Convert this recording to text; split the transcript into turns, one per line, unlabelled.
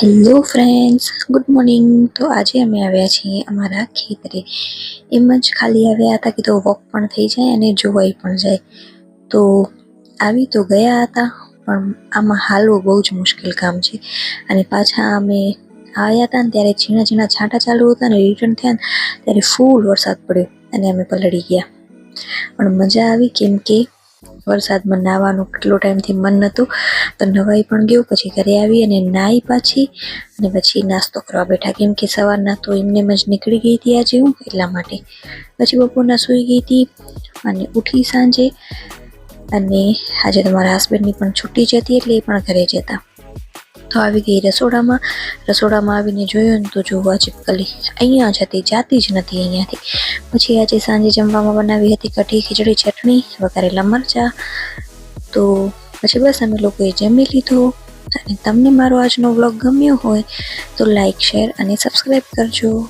Hello friends, good morning. તો આજે અમે આવ્યા છીએ અમારા ખેતરે. એમ જ ખાલી આવ્યા હતા કે તો વોક પણ થઈ જાય અને જોવાઈ પણ જાય. તો આવી તો ગયા હતા, પણ આમાં હાલવું બહુ જ મુશ્કેલ કામ છે. અને પાછા અમે આવ્યા હતા ને ત્યારે ઝીણા ઝીણા છાંટા ચાલુ હતા ને રિટર્ન થયા ને ત્યારે ફૂલ વરસાદ પડ્યો અને અમે પલળી ગયા. પણ મજા આવી, કેમ કે વરસાદમાં નાહવાનું કેટલો ટાઈમથી મન નહોતું, તો નવાઈ પણ ગયું. પછી ઘરે આવી અને નાહી પાછી અને પછી નાસ્તો કરવા બેઠા, કેમ કે સવારના તો એમને જ નીકળી ગઈ હતી આજે હું, એટલા માટે. પછી બપોરના સૂઈ ગઈ હતી અને ઉઠી સાંજે. અને આજે તમારા હસબન્ડની પણ છુટ્ટી જ હતી એટલે એ પણ ઘરે જ હતા. તો આવી ગઈ રસોડામાં. રસોડામાં આવીને જોયું ને તો જોવા ચીપકલી અહીંયા જ હતી, જાતી જ નથી અહીંયાથી. પછી આજે સાંજે જમવામાં બનાવી હતી કઢી, ખીચડી, ચટણી, વઘારેલા મરચાં. તો પછી બસ અમે લોકોએ જમી લીધો. અને તમને મારો આજનો વ્લોગ ગમ્યો હોય તો લાઈક, શેર અને સબસ્ક્રાઈબ કરજો.